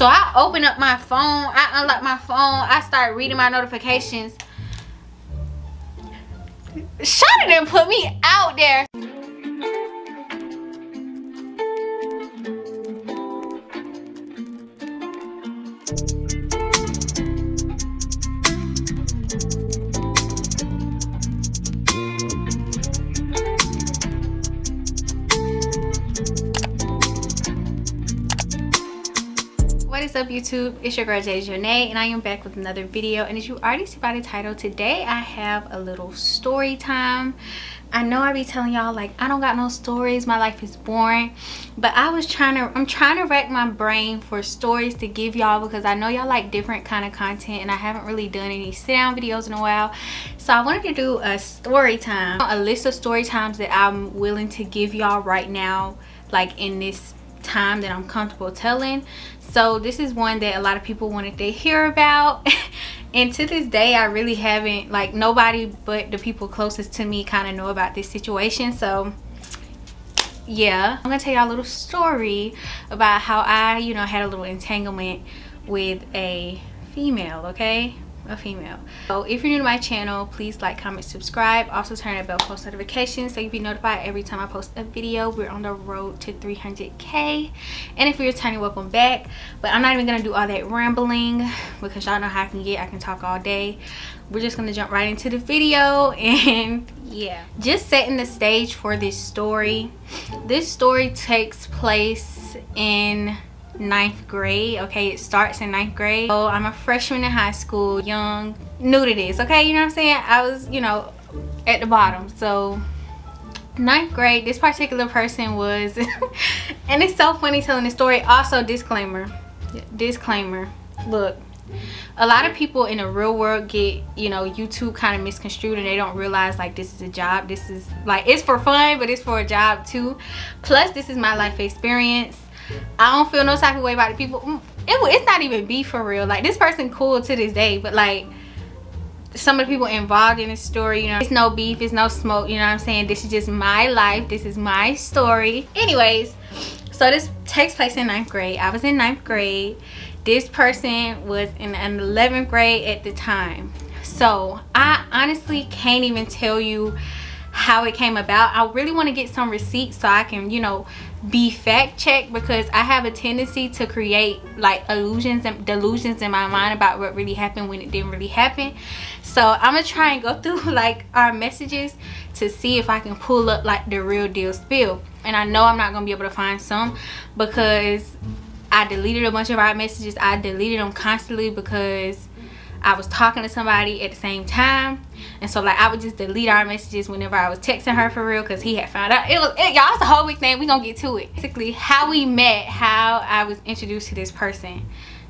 So I open up my phone, I unlock my phone, I start reading my notifications. Shawty done put me out there. What is up, YouTube? It's your girl Janae, and I am back with another video. And as you already see by the title, today I have a little story time. I know I be telling y'all like I don't got no stories, my life is boring, but I'm trying to rack my brain for stories to give y'all, because I know y'all like different kind of content and I haven't really done any sit down videos in a while. So I wanted to do a story time, a list of story times that I'm willing to give y'all right now, like in this time that I'm comfortable telling. So this is one that a lot of people wanted to hear about and to this day I really haven't, like nobody but the people closest to me kind of know about this situation. So yeah, I'm gonna tell y'all a little story about how I had a little entanglement with a female. Okay, a female. So if you're new to my channel, please like, comment, subscribe. Also turn on bell post notifications so you'll be notified every time I post a video. We're on the road to 300k. And if you're returning, welcome back. But I'm not even gonna do all that rambling because y'all know how I can get. I can talk all day. We're just gonna jump right into the video. And yeah, just setting the stage for this story. This story takes place in 9th grade. Okay, it starts in 9th grade. So I'm a freshman in high school, young, new to this. Okay, you know what I'm saying? I was at the bottom. So 9th grade, this particular person was and it's so funny telling the story. Also, disclaimer, look, a lot of people in the real world get YouTube kind of misconstrued, and they don't realize like this is a job. This is like, it's for fun, but it's for a job too. Plus this is my life experience. I don't feel no type of way about the people. It's not even beef for real. Like, this person cool to this day, but like some of the people involved in this story, it's no beef, it's no smoke, you know what I'm saying? This is just my life, this is my story. Anyways, so this takes place in 9th grade. I was in 9th grade. This person was in 11th grade at the time. So I honestly can't even tell you how it came about. I really want to get some receipts so I can be fact checked, because I have a tendency to create like illusions and delusions in my mind about what really happened when it didn't really happen. So I'm gonna try and go through like our messages to see if I can pull up like the real deal spill. And I know I'm not gonna be able to find some because I deleted a bunch of our messages. I deleted them constantly because I was talking to somebody at the same time, and so like I would just delete our messages whenever I was texting her for real, because he had found out. Y'all, it's a whole week thing. We gonna get to it. Basically, how we met, how I was introduced to this person.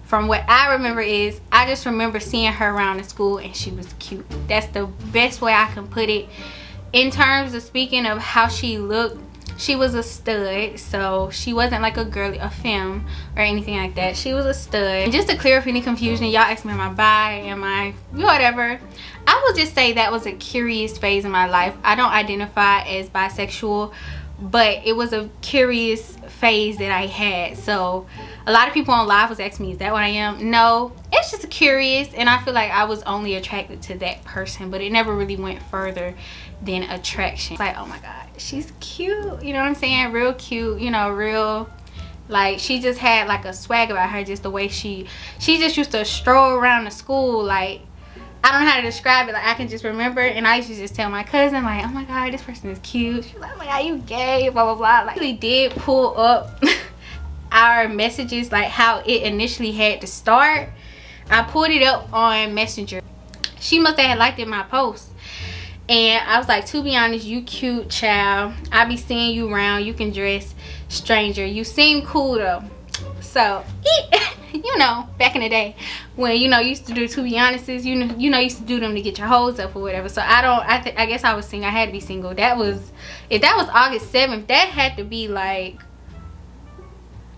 From what I remember is, I just remember seeing her around the school and she was cute. That's the best way I can put it. In terms of speaking of how she looked, she was a stud. So she wasn't like a femme or anything like that. She was a stud. And just to clear up any confusion, y'all asked me, am I bi, am I whatever, I will just say that was a curious phase in my life. I don't identify as bisexual, but it was a curious phase that I had. So a lot of people on live was asking me, is that what I am? No, it's just a curious, and I feel like I was only attracted to that person, but it never really went further than attraction. It's like, oh my god, she's cute, you know what I'm saying? Real cute, real, like she just had like a swag about her, just the way she just used to stroll around the school. Like, I don't know how to describe it. Like, I can just remember, and I used to just tell my cousin like, oh my god, this person is cute. She's like, oh my god, you gay, blah blah blah. Like, I really did pull up our messages, like how it initially had to start. I pulled it up on Messenger. She must have liked it, my post, and I was like, to be honest, you cute, child. I be seeing you around. You can dress, stranger. You seem cool though. So back in the day when used to do to be honest's, used to do them to get your hoes up or whatever. So I guess I was single. I had to be single. If that was August 7th, that had to be like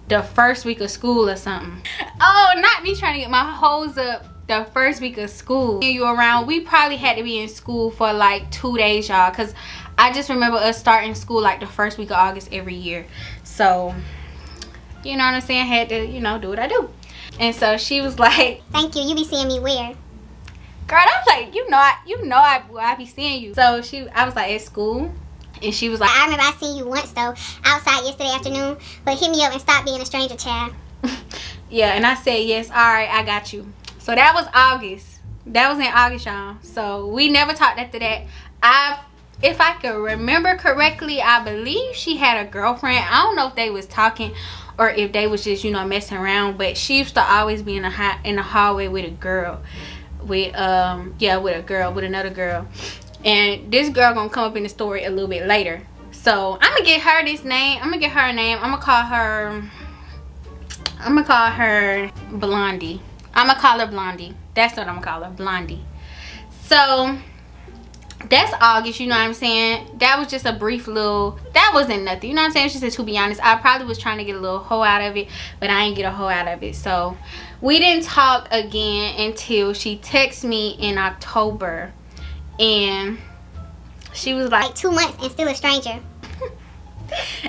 the first week of school or something. Oh, not me trying to get my hoes up the first week of school. You around, we probably had to be in school for like 2 days, y'all, because I just remember us starting school like the first week of August every year. So you know what I'm saying, had to, you know, do what I do. And so she was like, thank you, you be seeing me where? Girl, I was like, I be seeing you. So I was like, at school. And she was like, I remember I seen you once though, outside yesterday afternoon, but hit me up and stop being a stranger, child. Yeah, and I said, yes, all right, I got you. So that was August. That was in August, y'all. So we never talked after that. If I could remember correctly, I believe she had a girlfriend. I don't know if they was talking or if they was just, you know, messing around, but she used to always be in the hallway with a girl. With another girl. And this girl gonna come up in the story a little bit later. So I'm gonna get her this name. I'm gonna get her a name. I'm gonna call her Blondie. I'm gonna call her Blondie. That's what I'm gonna call her, Blondie. So that's August, you know what I'm saying? That was just a brief little, that wasn't nothing, you know what I'm saying? She said, to be honest, I probably was trying to get a little hoe out of it, but I ain't get a hoe out of it. So we didn't talk again until she texted me in October, and she was like 2 months and still a stranger.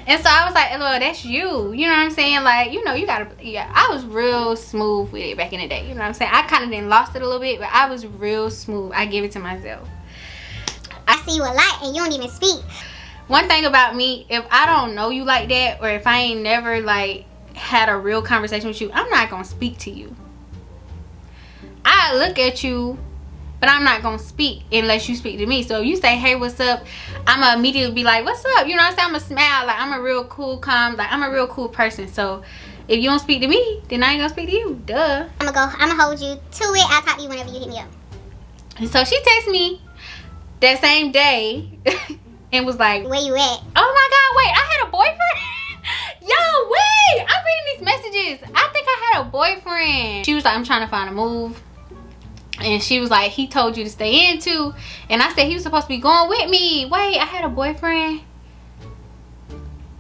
And so I was like, LOL, that's you. You know what I'm saying? Like, you know, you gotta, yeah, I was real smooth with it back in the day. You know what I'm saying? I kind of then lost it a little bit, but I was real smooth. I give it to myself. I see you a lot and you don't even speak. One thing about me, if I don't know you like that, or if I ain't never like had a real conversation with you, I'm not gonna speak to you. I look at you, but I'm not gonna speak unless you speak to me. So if you say, hey, what's up, I'ma immediately be like, what's up? You know what I'm saying? I'ma smile. Like, I'm a real cool, calm, like, I'm a real cool person. So if you don't speak to me, then I ain't gonna speak to you. Duh. I'ma hold you to it. I'll talk to you whenever you hit me up. And so she texted me that same day and was like, where you at? Oh my God, wait, I had a boyfriend? Yo, wait, I'm reading these messages. I think I had a boyfriend. She was like, I'm trying to find a move. And she was like, he told you to stay in too. And I said, he was supposed to be going with me. Wait, I had a boyfriend.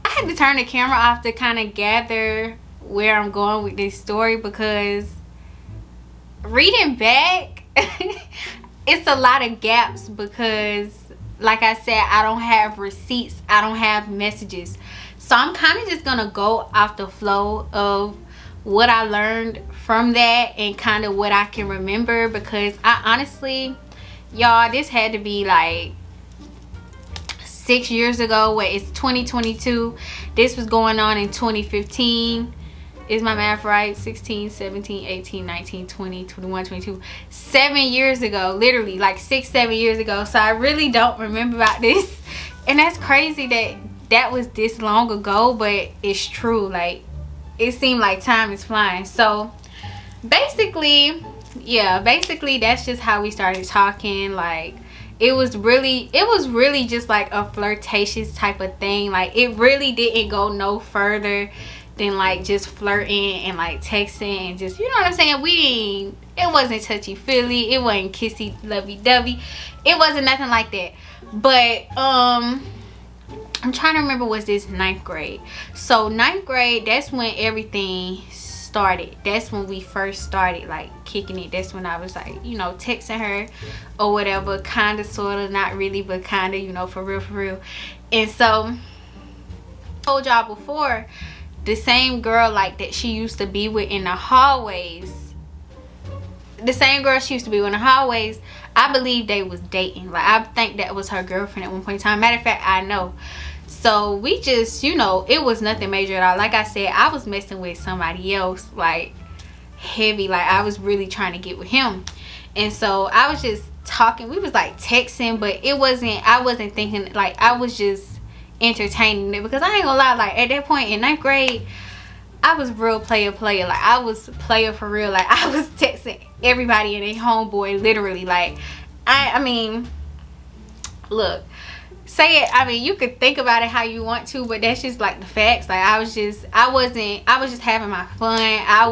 I had to turn the camera off to kind of gather where I'm going with this story, because reading back, it's a lot of gaps, because like I said, I don't have receipts, I don't have messages. So I'm kind of just gonna go off the flow of what I learned from that and kind of what I can remember, because I honestly, y'all, this had to be like 6 years ago. Wait, it's 2022. This was going on in 2015. Is my math right? 16, 17, 18, 19, 20, 21, 22. 7 years ago. Literally like 6-7 years ago. So I really don't remember about this. And that's crazy that that was this long ago, but it's true. Like, it seemed like time is flying. So basically, yeah, basically that's just how we started talking. Like, it was really just like a flirtatious type of thing. Like, it really didn't go no further than like just flirting and like texting and just, you know what I'm saying? It wasn't touchy feely, it wasn't kissy lovey dovey, it wasn't nothing like that. But I'm trying to remember, was this 9th grade? So 9th grade, that's when everything started. That's when we first started like kicking it. That's when I was like, you know, texting her or whatever, kind of, sort of, not really, but kind of, you know, for real. And so I told y'all before, the same girl like that she used to be with in the hallways, I believe they was dating. Like, I think that was her girlfriend at one point in time. Matter of fact, I know. So we just, you know, it was nothing major at all. Like I said, I was messing with somebody else, like heavy. Like, I was really trying to get with him. And so I was just talking. We was like texting, but I wasn't thinking, like, I was just entertaining it, because I ain't gonna lie, like at that point in 9th grade, I was real player. Like, I was player for real. Like, I was texting everybody and their homeboy, literally. Like, I mean, look, say it, I mean, you could think about it how you want to, but that's just like the facts. Like, I was just having my fun. I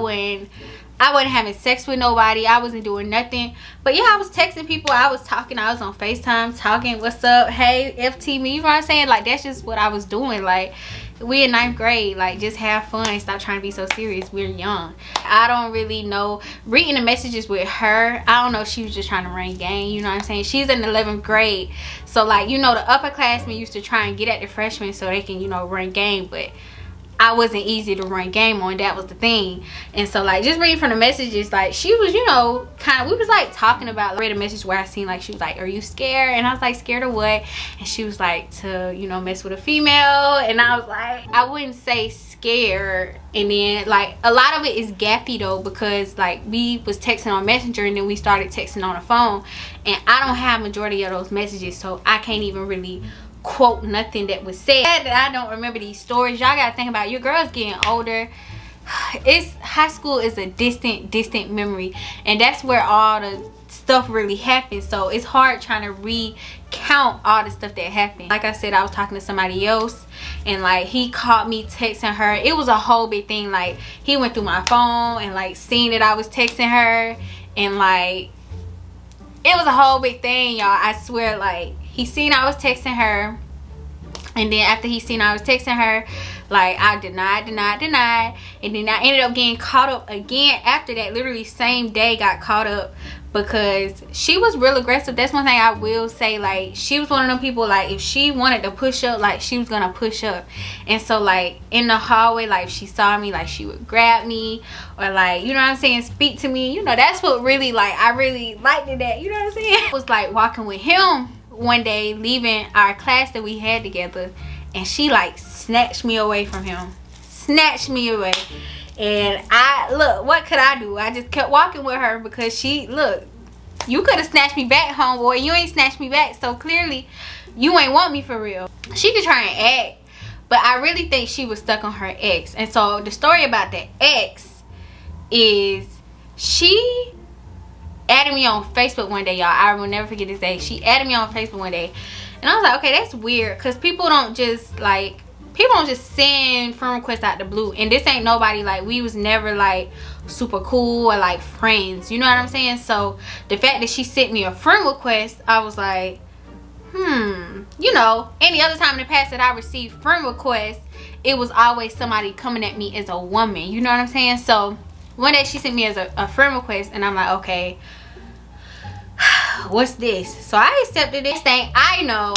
wasn't having sex with nobody. I wasn't doing nothing. But yeah, I was texting people. I was talking. I was on FaceTime talking. What's up? Hey, FT me. You know what I'm saying? Like, that's just what I was doing. Like, we in 9th grade. Like, just have fun. Stop trying to be so serious. We're young. I don't really know. Reading the messages with her, I don't know if she was just trying to run game. You know what I'm saying? She's in 11th grade. So, like, you know, the upperclassmen used to try and get at the freshmen so they can, you know, run game. But I wasn't easy to run game on. That was the thing. And so like just reading from the messages, like she was, you know, kind of, we was like talking about, like, read a message where I seen like she was like, are you scared? And I was like, scared of what? And she was like, to, you know, mess with a female. And I was like, I wouldn't say scared. And then like a lot of it is gappy though, because like we was texting on Messenger and then we started texting on the phone, and I don't have majority of those messages, so I can't even really quote nothing that was said. That I don't remember these stories. Y'all gotta think about, your girl's getting older. It's high school is a distant memory, and that's where all the stuff really happens. So it's hard trying to recount all the stuff that happened. Like I said, I was talking to somebody else, and like he caught me texting her. It was a whole big thing. Like he went through my phone and like seen that I was texting her, and like it was a whole big thing, y'all. I swear, like he seen I was texting her, and then after he seen I was texting her, like I denied, and then I ended up getting caught up again after that. Literally same day got caught up, because she was real aggressive. That's one thing I will say. Like she was one of them people, like if she wanted to push up, like she was gonna push up. And so like in the hallway, like if she saw me, like she would grab me, or like, you know what I'm saying, speak to me. You know, that's what really, like I really liked it, that, you know what I'm saying. I was like walking with him one day, leaving our class that we had together, and she like snatched me away from him, snatched me away. And I, look, what could I do? I just kept walking with her, because she, look, you could have snatched me back, homeboy. You ain't snatched me back, so clearly you ain't want me for real. She could try and act, but I really think she was stuck on her ex. And so the story about the ex is, she added me on Facebook one day, y'all. I will never forget this day. She added me on Facebook one day, and I was like, okay, that's weird, because people don't just send friend requests out the blue. And this ain't nobody, like we was never like super cool or like friends, you know what I'm saying? So the fact that she sent me a friend request, I was like, you know, any other time in the past that I received friend requests, it was always somebody coming at me as a woman, you know what I'm saying? So one day she sent me as a friend request, and I'm like, okay, what's this? So I accepted this thing. I know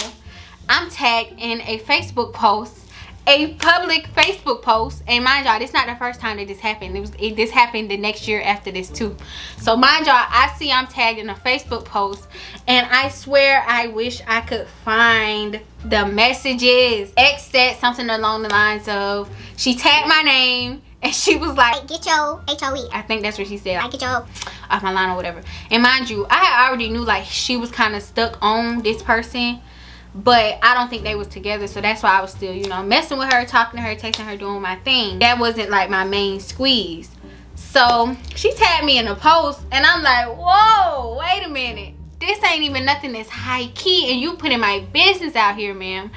I'm tagged in a Facebook post, a public Facebook post, and mind y'all, this not the first time that this happened. This happened the next year after this too. So mind y'all, I see I'm tagged in a Facebook post, and I swear I wish I could find the messages. X said something along the lines of, she tagged my name, and she was like, get your HOE. I think that's what she said. I get your off my line or whatever. And mind you, I had already knew like she was kind of stuck on this person, but I don't think they was together. So that's why I was still, you know, messing with her, talking to her, texting her, doing my thing. That wasn't like my main squeeze. So she tagged me in a post, and I'm like, whoa, wait a minute. This ain't even nothing that's high key, and you putting my business out here, ma'am.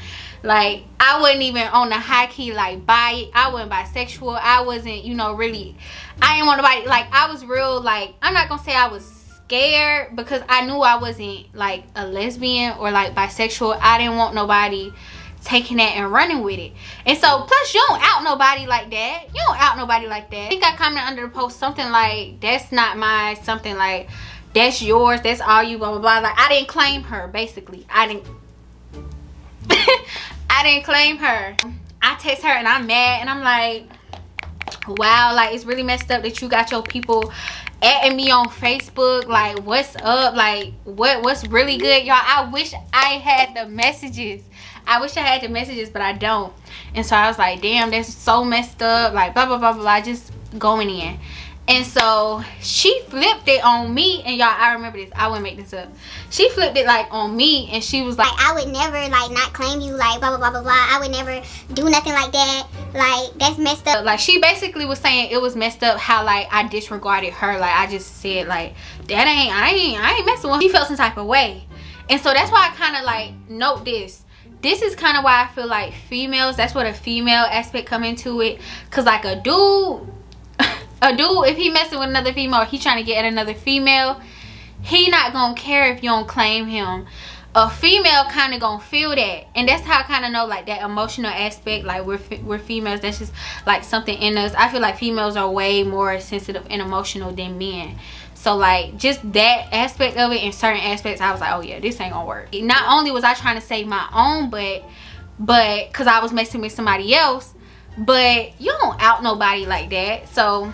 Like I wasn't even on the high key like I wasn't bisexual. I wasn't, you know, really, I didn't want nobody, like I was real, like I'm not gonna say I was scared, because I knew I wasn't like a lesbian or like bisexual. I didn't want nobody taking that and running with it. And so plus you don't out nobody like that. You don't out nobody like that. I think I commented under the post something like, that's not my, something like, that's yours, that's all you, blah blah blah. Like I didn't claim her, basically. I didn't claim her. I text her and I'm mad, and I'm like, wow, like it's really messed up that you got your people adding me on Facebook. Like what's up? Like what's really good, y'all? I wish I had the messages. But I don't. And so I was like, damn, that's so messed up, like blah blah blah blah, just going in. And so she flipped it on me, and y'all, I remember this, I wouldn't make this up. She flipped it like on me, and she was like, I would never like not claim you, like blah blah blah blah blah. I would never do nothing like that. Like that's messed up. Like she basically was saying it was messed up how like I disregarded her. Like I just said like, that ain't, I ain't messing with her. She felt some type of way. And so that's why I kind of like note this. This is kind of why I feel like females, that's where the female aspect come into it. Cause like a dude, if he messing with another female, or he trying to get at another female, he not gonna care if you don't claim him. A female kind of gonna feel that, and that's how I kind of know like that emotional aspect. Like we're females, that's just like something in us. I feel like females are way more sensitive and emotional than men. So like just that aspect of it, in certain aspects I was like, oh yeah, this ain't gonna work. Not only was I trying to save my own butt, but because I was messing with somebody else, but you don't out nobody like that. So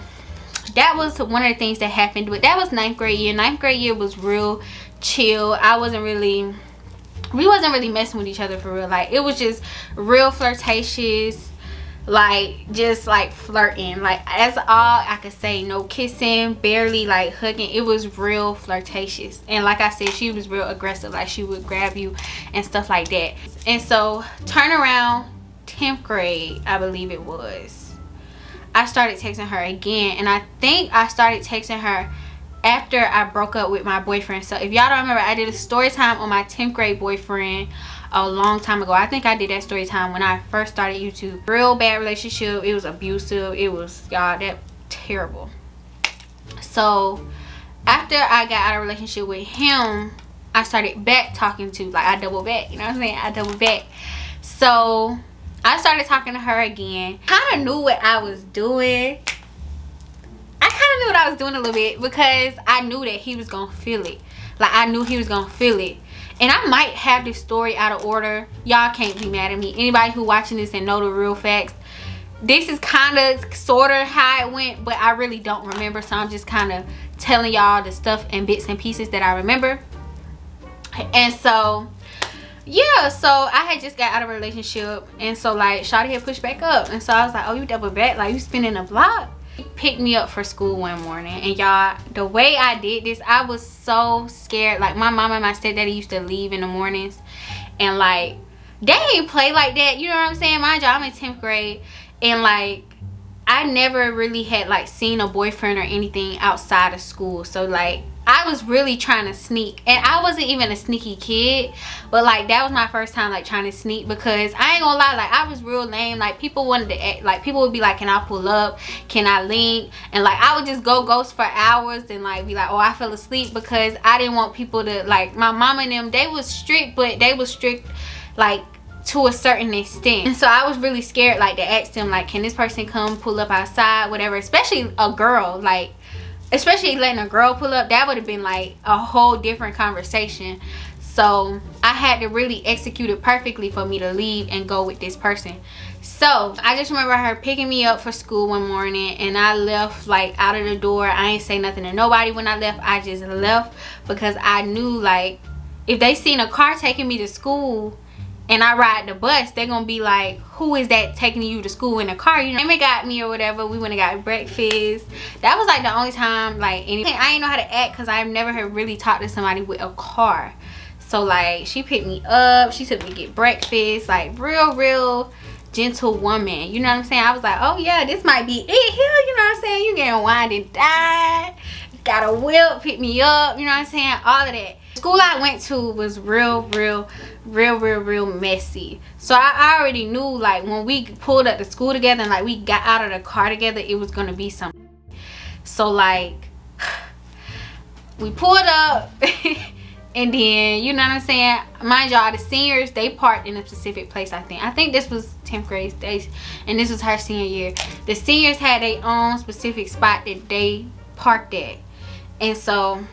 that was one of the things that happened. But that was 9th grade year. 9th grade year was real chill. We wasn't really messing with each other for real. Like, it was just real flirtatious, like just like flirting. Like, that's all I could say. No kissing, barely like hugging. It was real flirtatious. And like I said, she was real aggressive. Like, she would grab you and stuff like that. And so turn around 10th grade, I believe it was, I started texting her again. And I think I started texting her after I broke up with my boyfriend. So if y'all don't remember, I did a story time on my 10th grade boyfriend a long time ago. I think I did that story time when I first started YouTube. Real bad relationship. It was abusive. It was, y'all, that terrible. So after I got out of a relationship with him, I started back talking to, like, I double back, you know what I'm saying? I double back. So I started talking to her again. Kind of knew what I was doing. I kind of knew what I was doing a little bit, because I knew that he was gonna feel it. Like, I knew he was gonna feel it. And I might have this story out of order. Y'all can't be mad at me. Anybody who watching this and know the real facts, this is kind of sort of how it went, but I really don't remember. So I'm just kind of telling y'all the stuff and bits and pieces that I remember. And so yeah, so I had just got out of a relationship, and so like shawty had pushed back up, and so I was like, oh, you double back, like you spinning a block. He picked me up for school one morning, and y'all, the way I did this, I was so scared. Like, my mama and my stepdaddy used to leave in the mornings, and like they ain't play like that, you know what I'm saying? Mind you, I'm in 10th grade, and like I never really had like seen a boyfriend or anything outside of school. So like I was really trying to sneak, and I wasn't even a sneaky kid, but like that was my first time like trying to sneak, because I ain't gonna lie, like I was real lame. Like, people wanted to act, like people would be like, can I pull up, can I link, and like I would just go ghost for hours and like be like, oh, I fell asleep, because I didn't want people to, like, my mama and them, they was strict, but they was strict like to a certain extent. And so I was really scared like to ask them, like, can this person come pull up outside, whatever, especially a girl. Like, especially letting a girl pull up, that would have been like a whole different conversation. So I had to really execute it perfectly for me to leave and go with this person. So I just remember her picking me up for school one morning, and I left like out of the door. I ain't say nothing to nobody when I left. I just left, because I knew like if they seen a car taking me to school and I ride the bus, they're gonna be like, who is that taking you to school in a car? You know, Amy got me or whatever. We went and got breakfast. That was like the only time like anything. I didn't know how to act, because I've never had really talked to somebody with a car. So like she picked me up, she took me to get breakfast, like real gentle woman, you know what I'm saying? I was like, oh yeah, this might be it here, you know what I'm saying? You getting wined and dined, got a whip, pick me up, you know what I'm saying? All of that. School I went to was real messy. So I already knew, like, when we pulled up to school together and like we got out of the car together, it was gonna be something. So like we pulled up and then, you know what I'm saying, mind y'all, the seniors, they parked in a specific place. I think this was 10th grade stage, and this was her senior year. The seniors had their own specific spot that they parked at. And so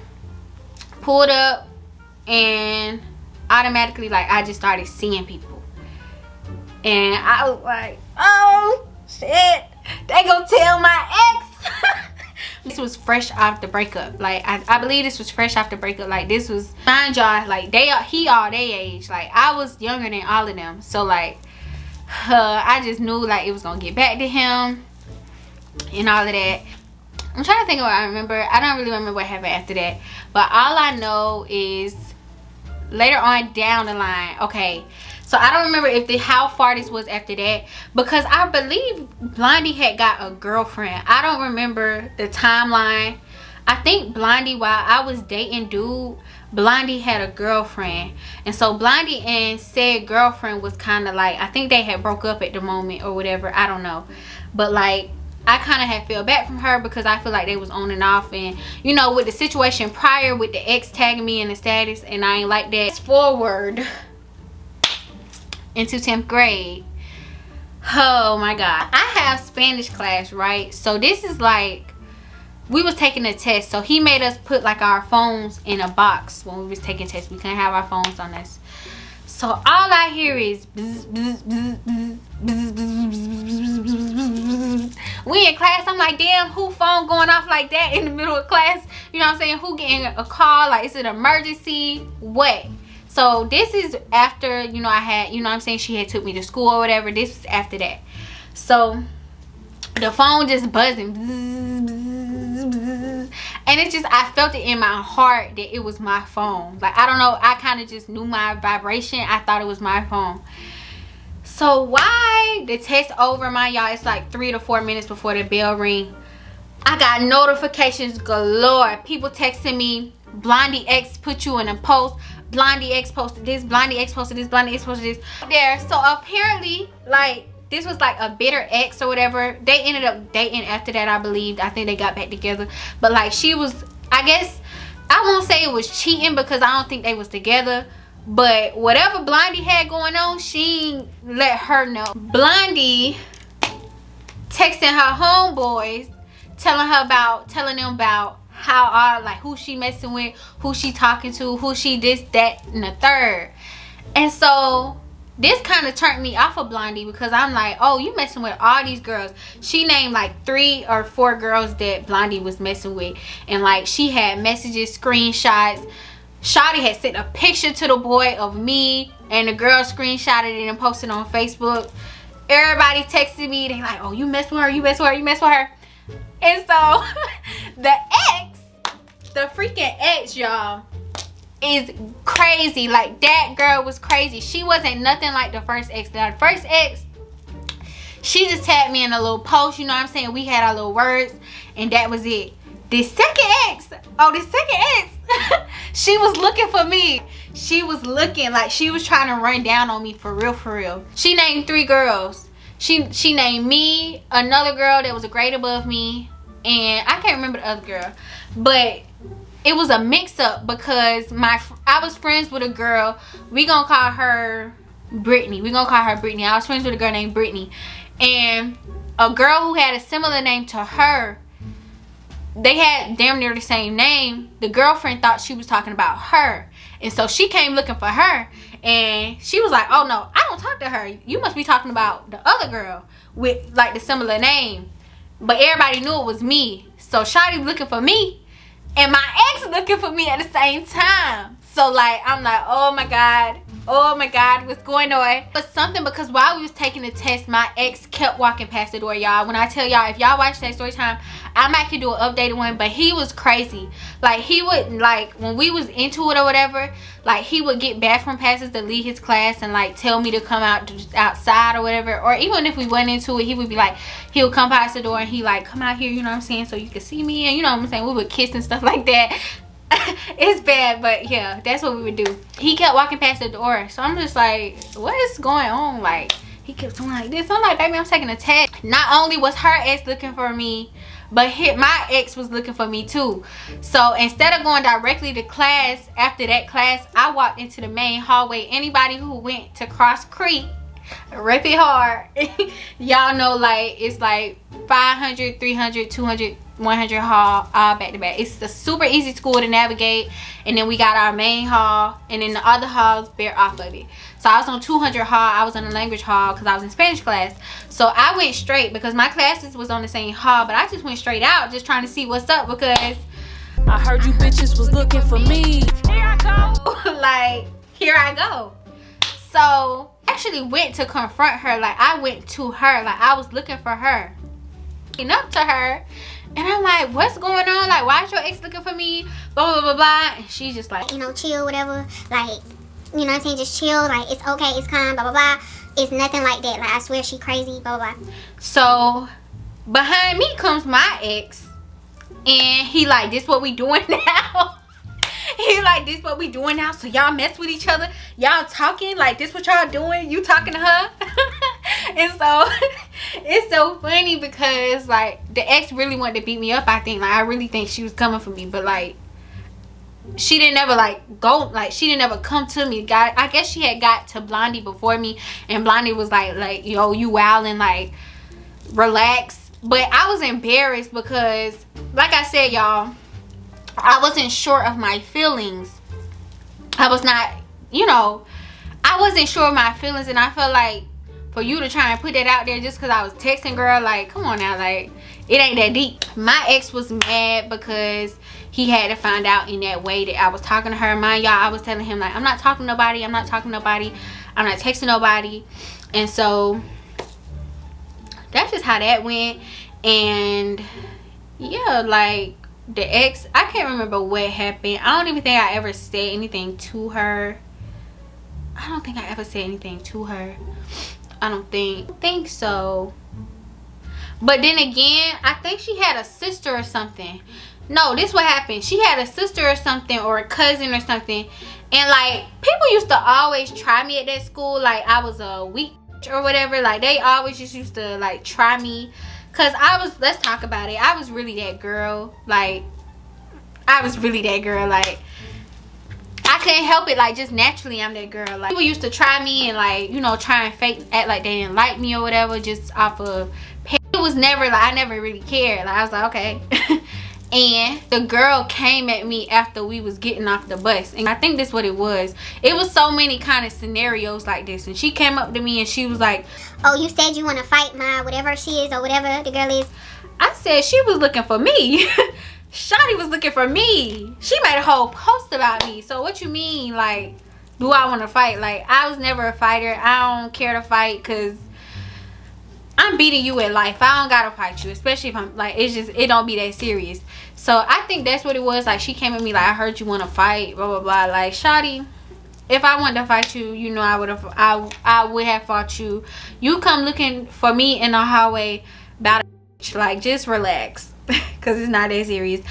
pulled up, and automatically like I just started seeing people, and I was like, oh shit, they gonna tell my ex. This was fresh off the breakup. Like I believe this was fresh off the breakup. Like, this was, mind y'all, like he all they age. Like, I was younger than all of them. So like I just knew like it was gonna get back to him and all of that. I'm trying to think of what I remember. I don't really remember what happened after that, but all I know is later on down the line, okay, so I don't remember how far this was after that, because I believe Blondie had got a girlfriend. I don't remember the timeline. I think Blondie, while I was dating dude, Blondie had a girlfriend, and so Blondie and said girlfriend was kind of like, I think they had broke up at the moment or whatever, I don't know, but like I kind of had fell back from her, because I feel like they was on and off, and you know, with the situation prior with the ex tagging me in the status, and I ain't like that. Fast forward into 10th grade. Oh my god, I have Spanish class, right? So this is like, we was taking a test, so he made us put like our phones in a box when we was taking tests. We couldn't have our phones on us. So all I hear is bzz, bzz, bzz, bzz, bzz, bzz, bzz. We in class. I'm like, damn, who phone going off like that in the middle of class? You know what I'm saying? Who getting a call? Like, is it an emergency? What? So this is after, you know, I had, you know what I'm saying, she had took me to school or whatever. This was after that. So the phone just buzzing. Bzz, bzz, bzz. And it just, I felt it in my heart that it was my phone. Like, I don't know, I kind of just knew my vibration. I thought it was my phone. So why the text over, my y'all, it's like 3 to 4 minutes before the bell ring. I got notifications galore. People texting me, Blondie X put you in a post. Blondie X posted this, Blondie X posted this, Blondie X posted this. There. So apparently, like, this was like a bitter ex or whatever. They ended up dating after that, I believe. I think they got back together. But like, she was, I guess, I won't say it was cheating because I don't think they was together. But whatever Blondie had going on, she let her know. Blondie texting her homeboys, telling them about how, like, who she messing with, who she talking to, who she this, that, and the third. And so this kind of turned me off of Blondie because I'm like, oh, you messing with all these girls. She named like 3 or 4 girls that Blondie was messing with. And like, she had messages, screenshots. Shawty had sent a picture to the boy of me, and the girl screenshotted it and posted on Facebook. Everybody texted me. They like, oh, you messing with her, you messing with her, you messing with her. And so the ex, the freaking ex, y'all, is crazy. Like, that girl was crazy. She wasn't nothing like the first ex. The first ex, she just tagged me in a little post, you know what I'm saying? We had our little words, and that was it. The second ex, she was looking for me. She was looking like she was trying to run down on me for real, for real. She named 3 girls. She named me, another girl that was a grade above me, and I can't remember the other girl. But it was a mix-up because I was friends with a girl. We gonna call her Brittany. I was friends with a girl named Brittany. And a girl who had a similar name to her, they had damn near the same name. The girlfriend thought she was talking about her. And so she came looking for her. And she was like, oh no, I don't talk to her. You must be talking about the other girl with like the similar name. But everybody knew it was me. So Shawty looking for me, and my ex looking for me at the same time. So like, I'm like, oh my god, what's going on? But something, because while we was taking the test, my ex kept walking past the door, y'all. When I tell y'all, if y'all watch that story time, I might could do an updated one. But he was crazy. Like, he would, like, when we was into it or whatever, like, he would get bathroom passes to leave his class and like tell me to come outside or whatever. Or even if we went into it, he would be like, he would come past the door and he like, come out here, you know what I'm saying, so you can see me. And you know what I'm saying, we would kiss and stuff like that. It's bad, but yeah, that's what we would do. He kept walking past the door, so I'm just like, what is going on? Like, he kept doing like this. I'm like, baby, I'm taking a test. Not only was her ex looking for me, but my ex was looking for me too. So instead of going directly to class, after that class, I walked into the main hallway. Anybody who went to Cross Creek, rip it hard, y'all know, like, it's like 500, 300, 200, 100 hall, all back to back. It's a super easy school to navigate. And then we got our main hall, and then the other halls bear off of it. So I was on 200 hall. I was in the language hall because I was in Spanish class. So I went straight because my classes was on the same hall, but I just went straight out just trying to see what's up because I heard you bitches was looking for me. Here I go. Like, here I go. So I actually went to confront her. Like, I went to her. Like, I was looking for her. And up to her. And I'm like, what's going on? Like, why is your ex looking for me? Blah, blah, blah, blah. And she's just like, you know, chill, whatever. Like, you know what I'm saying? Just chill. Like, it's okay. It's calm, blah, blah, blah. It's nothing like that. Like, I swear she crazy, blah, blah, blah. So, behind me comes my ex. And he like, this what we doing now? He like, this what we doing now? So y'all mess with each other? Y'all talking? Like, this what y'all doing? You talking to her? And so it's so funny because like the ex really wanted to beat me up. I think, like, I really think she was coming for me, but like she didn't ever like go, like she didn't ever come to me. I guess she had got to Blondie before me, and Blondie was like yo, you wildin', like relax. But I was embarrassed because, like I said, y'all, I wasn't sure of my feelings. I was not, you know, I I wasn't sure of my feelings, and I felt like for you to try and put that out there just because I was texting, girl, like, come on now, like, it ain't that deep. My ex was mad because he had to find out in that way that I was talking to her. Mind y'all, I was telling him, like, I'm not talking to nobody, I'm not talking to nobody, I'm not texting nobody. And so that's just how that went. And yeah, like, the ex, I can't remember what happened. I don't even think I ever said anything to her. I don't think I ever said anything to her. I don't think so. But then again, I think she had a sister or something. No, this what happened. She had a sister or something, or a cousin or something. And like, people used to always try me at that school. Like, I was a weak or whatever. Like, they always just used to like try me. Cause I was, let's talk about it, I was really that girl. Like, I was really that girl. Like, I couldn't help it. Like, just naturally, I'm that girl. Like, people used to try me and, like, you know, try and fake act like they didn't like me or whatever, just off of, it was never like, I never really cared. Like, I was like, okay. And the girl came at me after we was getting off the bus, and I think that's what it was. It was so many kind of scenarios like this, and she came up to me and she was like, oh, you said you want to fight my whatever she is or whatever the girl is. I said she was looking for me. Shawty was looking for me. She made a whole post about me. So what you mean, like, do I want to fight? Like, I was never a fighter. I don't care to fight because I'm beating you at life. I don't gotta fight you, especially if I'm like, it's just, it don't be that serious. So I think that's what it was. Like, she came at me like, I heard you want to fight, blah blah blah. Like, shawty, if I wanted to fight you, you know, I would have fought you. You come looking for me in the hallway about a like, just relax, because it's not that serious.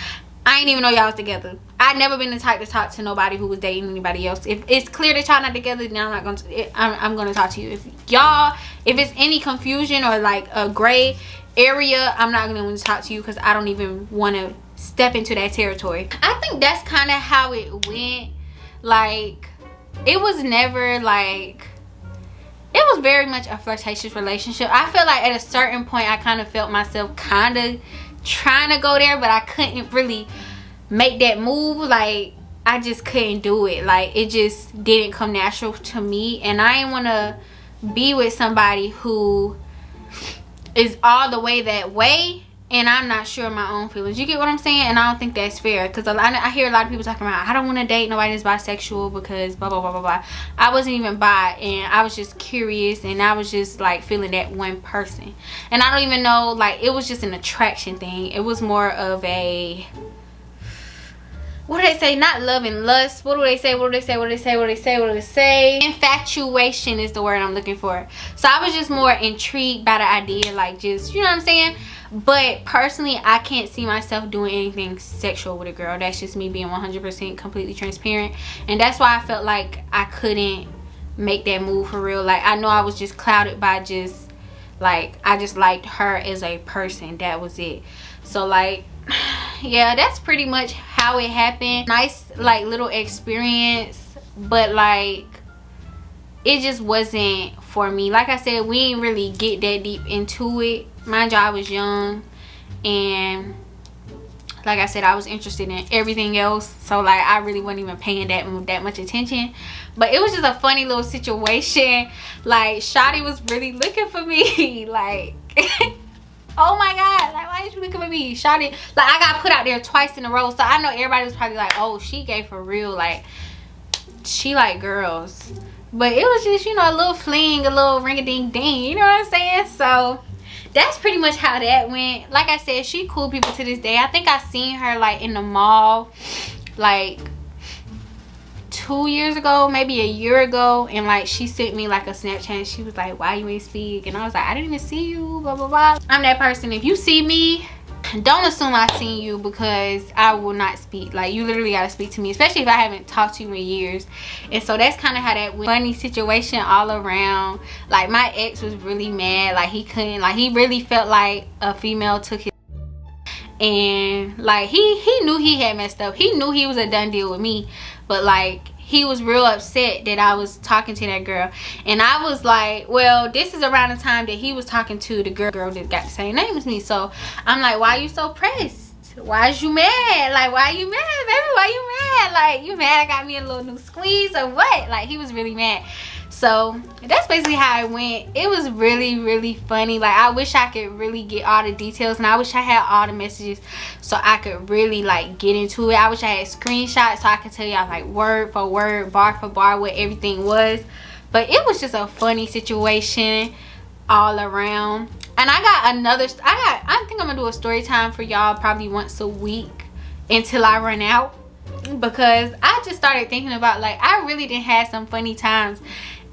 I ain't even know y'all was together. I'd never been the type to talk to nobody who was dating anybody else. If it's clear that y'all not together, then I'm not gonna. I'm gonna talk to you. If it's any confusion or like a gray area, I'm not gonna want to talk to you because I don't even want to step into that territory. I think that's kind of how it went. Like, it was never like. It was very much a flirtatious relationship. I feel like at a certain point, I kind of felt myself kind of trying to go there, but I couldn't really make that move. Like, I just couldn't do it. Like, it just didn't come natural to me, and I didn't want to be with somebody who is all the way that way and I'm not sure of my own feelings. You get what I'm saying? And I don't think that's fair, because I hear a lot of people talking about, I don't want to date nobody that's bisexual because blah blah blah blah blah. I wasn't even bi, and I was just curious, and I was just like feeling that one person, and I don't even know, like, it was just an attraction thing. It was more of a, what do they say? Not love and lust. What do they say? What do they say? What do they say? What do they say? What do they say? Infatuation is the word I'm looking for. So I was just more intrigued by the idea, like, just, you know what I'm saying? But personally, I can't see myself doing anything sexual with a girl. That's just me being 100% completely transparent. And that's why I felt like I couldn't make that move for real. Like, I know I was just clouded by just, like, I just liked her as a person. That was it. So, like, yeah, that's pretty much how it happened. Nice, like, little experience, but like, it just wasn't for me. Like I said, we didn't really get that deep into it. Mind you, I was young, and like I said, I was interested in everything else, so like, I really wasn't even paying that much attention. But it was just a funny little situation. Like, shawty was really looking for me. Like, oh my god, like, why is you looking for me? Shawty, like, I got put out there twice in a row, so I know everybody was probably like, oh, she gay for real, like, she like girls. But it was just, you know, a little fling, a little ring-a-ding-ding, you know what I'm saying? So that's pretty much how that went. Like I said, she cool people to this day. I think I seen her like in the mall like 2 years ago, maybe a year ago, and like, she sent me like a Snapchat, and she was like, why you ain't speak? And I was like, I didn't even see you, blah blah blah. I'm that person. If you see me, don't assume I seen you, because I will not speak. Like, you literally gotta speak to me, especially if I haven't talked to you in years. And so that's kind of how that went. Funny situation all around. Like, my ex was really mad. Like, he couldn't, like, he really felt like a female took his, and like, he knew he had messed up. He knew he was a done deal with me, but like, he was real upset that I was talking to that girl. And I was like, well, this is around the time that he was talking to the girl that got the same name as me. So I'm like, why are you so pressed? Why is you mad? Like, why are you mad, baby? Why you mad? Like, you mad I got me a little new squeeze or what? Like, he was really mad. So that's basically how it went. It was really funny. Like, I wish I could really get all the details, and I wish I had all the messages so I could really like get into it. I wish I had screenshots so I could tell y'all like word for word, bar for bar what everything was. But it was just a funny situation all around. And I got another, I think I'm gonna do a story time for y'all probably once a week until I run out, because I just started thinking about, like, I really didn't have some funny times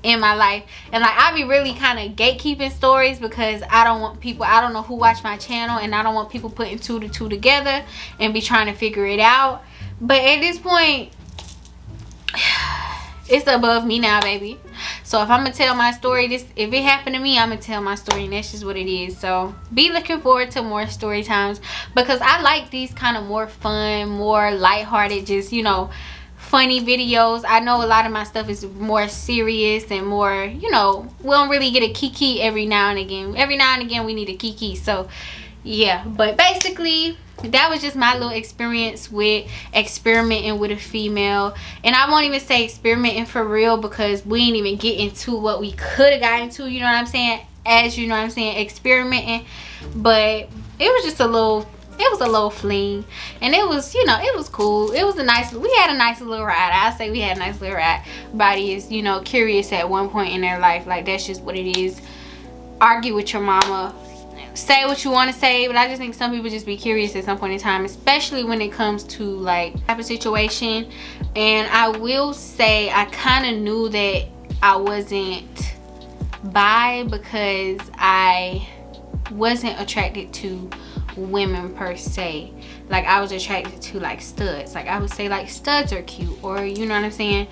in my life, and like I be really kind of gatekeeping stories because I don't want people, I don't know who watch my channel, and I don't want people putting two to two together and be trying to figure it out. But at this point, it's above me now, baby. So if I'm gonna tell my story, if it happened to me, I'm gonna tell my story, and that's just what it is. So be looking forward to more story times, because I like these kind of more fun, more lighthearted, just, you know, funny videos. I know a lot of my stuff is more serious and more, you know, we don't really get a kiki every now and again. Every now and again we need a kiki. So yeah, but basically that was just my little experience with experimenting with a female. And I won't even say experimenting for real, because we ain't even get into what we could have got into, you know what I'm saying, as you know what I'm saying, experimenting. But it was just a little, it was a little fling, and it was, you know, it was cool. It was a nice, we had a nice little ride. I say we had a nice little ride. Everybody is, you know, curious at one point in their life. Like, that's just what it is. Argue with your mama, say what you want to say, but I just think some people just be curious at some point in time, especially when it comes to like type of situation. And I will say I kind of knew that I wasn't bi, because I wasn't attracted to women per se. Like, I was attracted to like studs. Like, I would say like studs are cute, or you know what I'm saying,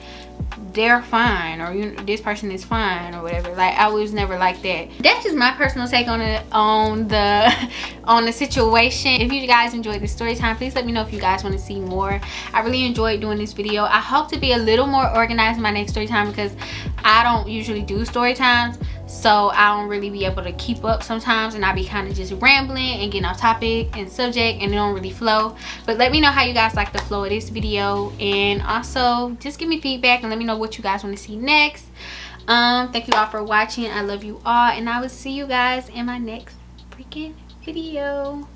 they're fine, or you know, this person is fine, or whatever. Like, I was never like that. That's just my personal take on it, on the situation. If you guys enjoyed this story time, please let me know if you guys want to see more. I really enjoyed doing this video. I hope to be a little more organized in my next story time, because I don't usually do story times, so I don't really be able to keep up sometimes, and I be kind of just rambling and getting off topic and subject, and it don't really flow. But let me know how you guys like the flow of this video, and also just give me feedback and let me know what you guys want to see next. Thank you all for watching. I love you all, and I will see you guys in my next freaking video.